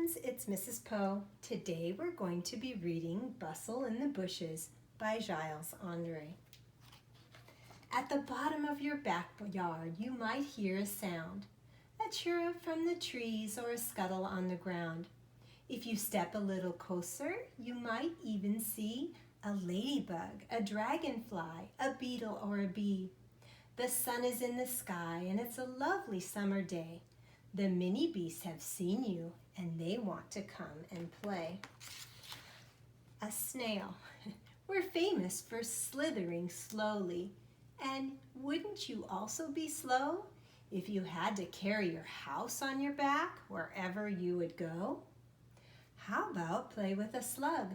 friends, it's Mrs. Poe. Today we're going to be reading Bustle in the Bushes by Giles Andre. At the bottom of your backyard, you might hear a sound, a chirrup from the trees or a scuttle on the ground. If you step a little closer, you might even see a ladybug, a dragonfly, a beetle, or a bee. The sun is in the sky and it's a lovely summer day. The mini bees have seen you and they want to come and play. A snail. We're famous for slithering slowly. And wouldn't you also be slow if you had to carry your house on your back wherever you would go? How about play with a slug?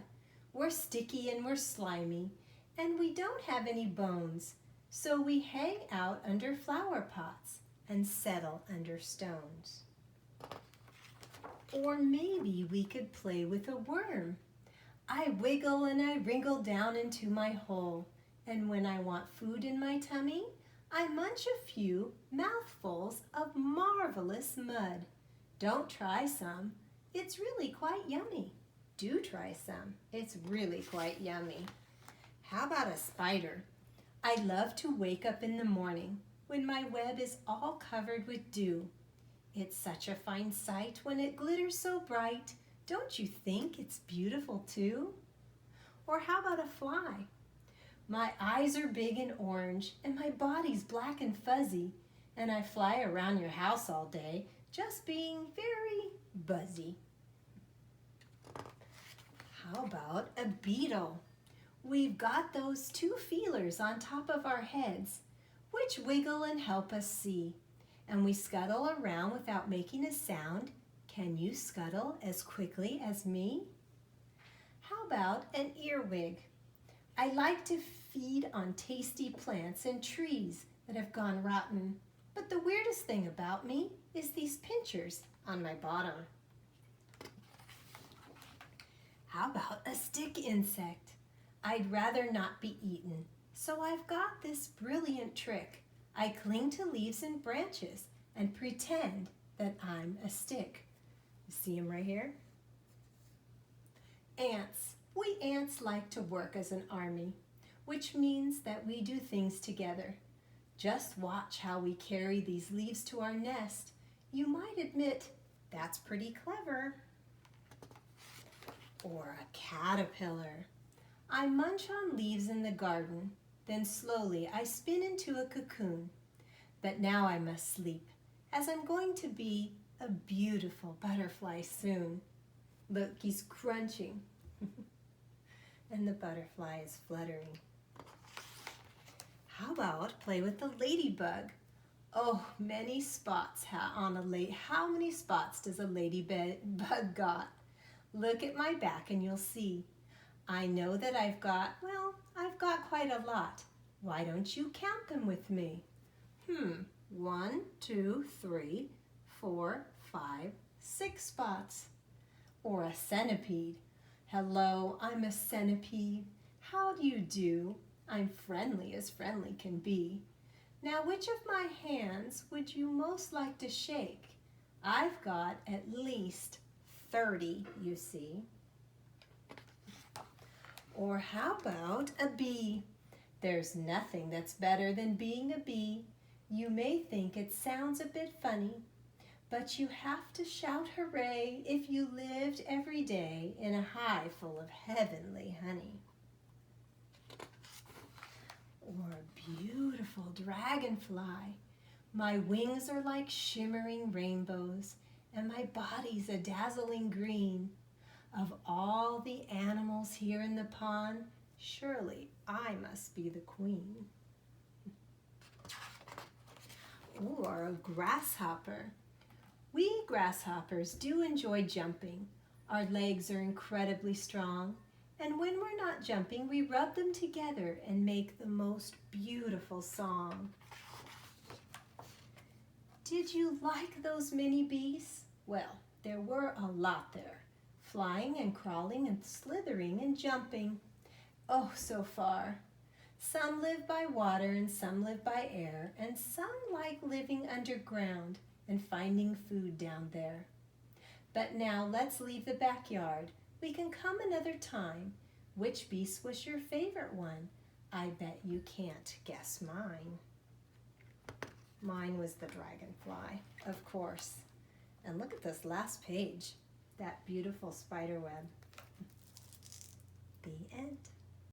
We're sticky and we're slimy, and we don't have any bones, so we hang out under flower pots and settle under stones. Or maybe we could play with a worm. I wiggle and I wriggle down into my hole, and when I want food in my tummy, I munch a few mouthfuls of marvelous mud. Don't try some, it's really quite yummy. Do try some, it's really quite yummy. How about a spider? I love to wake up in the morning when my web is all covered with dew. It's such a fine sight when it glitters so bright. Don't you think it's beautiful too? Or how about a fly? My eyes are big and orange and my body's black and fuzzy, and I fly around your house all day just being very buzzy. How about a beetle? We've got those two feelers on top of our heads, which wiggle and help us see. And we scuttle around without making a sound. Can you scuttle as quickly as me? How about an earwig? I like to feed on tasty plants and trees that have gone rotten. But the weirdest thing about me is these pinchers on my bottom. How about a stick insect? I'd rather not be eaten, so I've got this brilliant trick. I cling to leaves and branches and pretend that I'm a stick. You see them right here? Ants. We ants like to work as an army, which means that we do things together. Just watch how we carry these leaves to our nest. You might admit that's pretty clever. Or a caterpillar. I munch on leaves in the garden, then slowly I spin into a cocoon. But now I must sleep, as I'm going to be a beautiful butterfly soon. Look, he's crunching, and the butterfly is fluttering. How about play with the ladybug? Oh, many spots on a how many spots does a ladybug got? Look at my back and you'll see. I know that I've got quite a lot. Why don't you count them with me? 1, 2, 3, 4, 5, 6 spots. Or a centipede. Hello, I'm a centipede. How do you do? I'm friendly as friendly can be. Now, which of my hands would you most like to shake? I've got at least 30, you see. Or how about a bee? There's nothing that's better than being a bee. You may think it sounds a bit funny, but you have to shout hooray if you lived every day in a hive full of heavenly honey. Or a beautiful dragonfly. My wings are like shimmering rainbows, and my body's a dazzling green. Of all the animals here in the pond, surely I must be the queen. Or a grasshopper. We grasshoppers do enjoy jumping. Our legs are incredibly strong, and when we're not jumping, we rub them together and make the most beautiful song. Did you like those mini bees? Well, there were a lot there, flying and crawling and slithering and jumping. Oh, so far. Some live by water and some live by air, and some like living underground and finding food down there. But now let's leave the backyard. We can come another time. Which beast was your favorite one? I bet you can't guess mine. Mine was the dragonfly, of course. And look at this last page, that beautiful spider web. The end.